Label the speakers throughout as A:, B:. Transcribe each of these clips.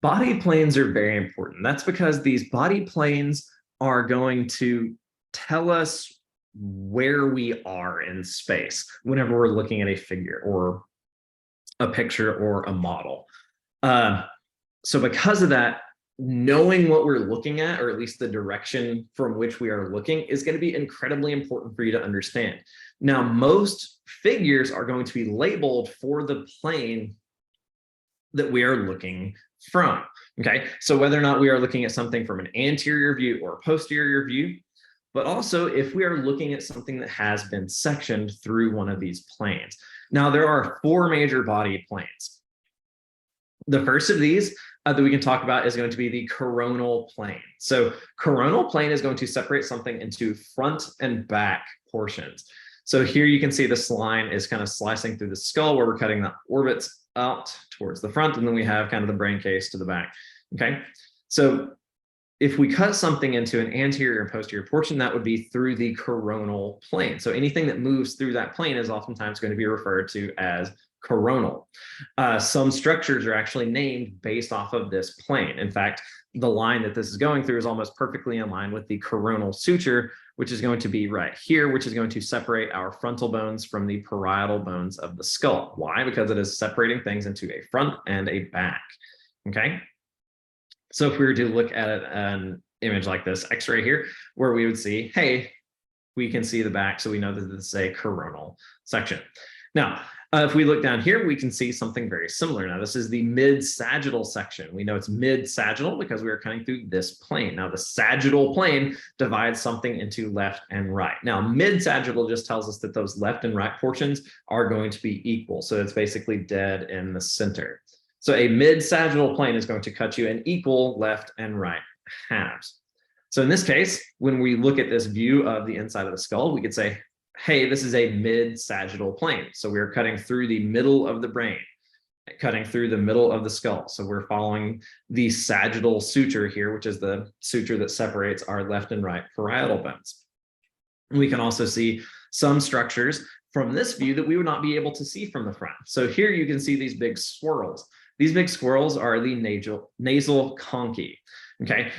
A: Body planes are very important. That's because these body planes are going to tell us where we are in space whenever we're looking at a figure or a picture or a model. So because of that, knowing what we're looking at, or at least the direction from which we are looking, is going to be incredibly important for you to understand. Now, most figures are going to be labeled for the plane that we are looking from. Okay, so whether or not we are looking at something from an anterior view or a posterior view, but also if we are looking at something that has been sectioned through one of these planes. Now, there are four major body planes. The first of these that we can talk about is going to be the coronal plane. So coronal plane is going to separate something into front and back portions. So here you can see this line is kind of slicing through the skull where we're cutting the orbits out towards the front, and then we have kind of the brain case to the back. Okay, so if we cut something into an anterior and posterior portion, that would be through the coronal plane. So anything that moves through that plane is oftentimes going to be referred to as coronal. Some structures are actually named based off of this plane. In fact, the line that this is going through is almost perfectly in line with the coronal suture, which is going to be right here, which is going to separate our frontal bones from the parietal bones of the skull. Why? Because it is separating things into a front and a back. Okay. So if we were to look at an image like this X-ray here, where we would see, hey, we can see the back, so we know that this is a coronal section. Now, if we look down here, we can see something very similar. Now, this is the mid-sagittal section. We know it's mid-sagittal because we are cutting through this plane. Now, the sagittal plane divides something into left and right. Now, mid-sagittal just tells us that those left and right portions are going to be equal. So it's basically dead in the center. So a mid-sagittal plane is going to cut you in equal left and right halves. So in this case, when we look at this view of the inside of the skull, we could say, hey, this is a mid-sagittal plane. So we're cutting through the middle of the brain, cutting through the middle of the skull. So we're following the sagittal suture here, which is the suture that separates our left and right parietal bones. We can also see some structures from this view that we would not be able to see from the front. So here you can see these big swirls. These big swirls are the nasal conchae, okay,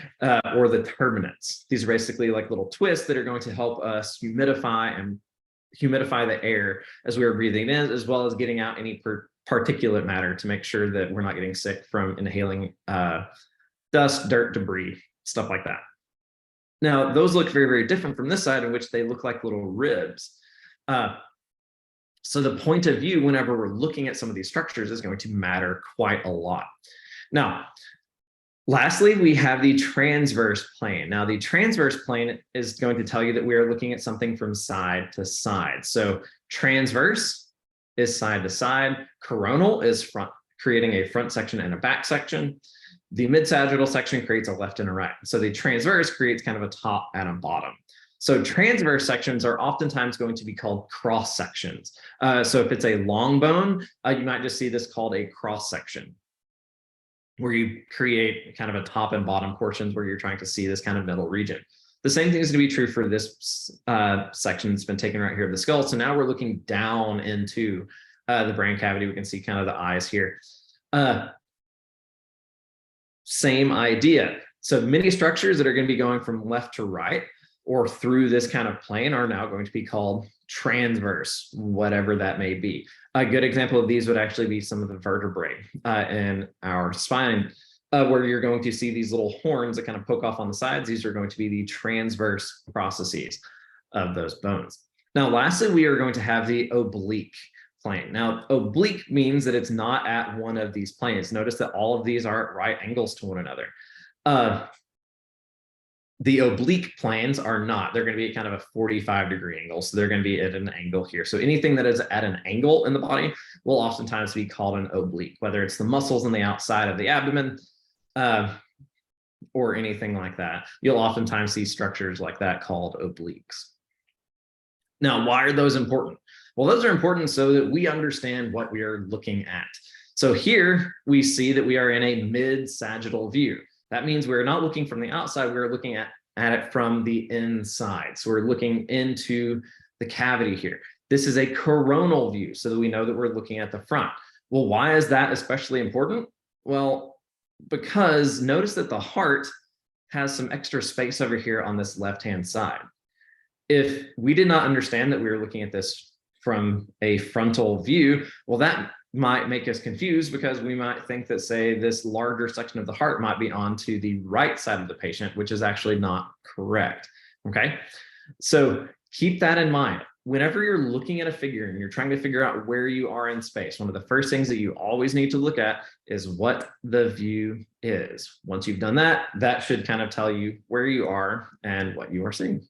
A: or the turbinates. These are basically like little twists that are going to help us humidify the air as we are breathing in, as well as getting out any particulate matter to make sure that we're not getting sick from inhaling dust, dirt, debris, stuff like that. Now, those look very, very different from this side, in which they look like little ribs. So the point of view, whenever we're looking at some of these structures, is going to matter quite a lot. Now, lastly, we have the transverse plane. Now, the transverse plane is going to tell you that we are looking at something from side to side. So transverse is side to side. Coronal is front, creating a front section and a back section. The mid-sagittal section creates a left and a right. So the transverse creates kind of a top and a bottom. So transverse sections are oftentimes going to be called cross sections. So if it's a long bone, you might just see this called a cross section, where you create kind of a top and bottom portions where you're trying to see this kind of middle region. The same thing is going to be true for this section that's been taken right here of the skull. So now we're looking down into the brain cavity. We can see kind of the eyes here. Same idea. So many structures that are going to be going from left to right or through this kind of plane are now going to be called transverse, whatever that may be. A good example of these would actually be some of the vertebrae in our spine, where you're going to see these little horns that kind of poke off on the sides. These are going to be the transverse processes of those bones. Now, lastly, we are going to have the oblique plane. Now, oblique means that it's not at one of these planes. Notice that all of these are at right angles to one another. The oblique planes are not. They're going to be kind of a 45-degree angle. So they're going to be at an angle here. So anything that is at an angle in the body will oftentimes be called an oblique, whether it's the muscles on the outside of the abdomen or anything like that. You'll oftentimes see structures like that called obliques. Now, why are those important? Well, those are important so that we understand what we are looking at. So here we see that we are in a mid-sagittal view. That means we're not looking from the outside, we're looking at it from the inside. So we're looking into the cavity here. This is a coronal view, so that we know that we're looking at the front. Well, why is that especially important? Well, because notice that the heart has some extra space over here on this left-hand side. If we did not understand that we were looking at this from a frontal view, well, that might make us confused because we might think that, say, this larger section of the heart might be onto the right side of the patient, which is actually not correct. Okay, so keep that in mind. Whenever you're looking at a figure and you're trying to figure out where you are in space, one of the first things that you always need to look at is what the view is. Once you've done that, that should kind of tell you where you are and what you are seeing.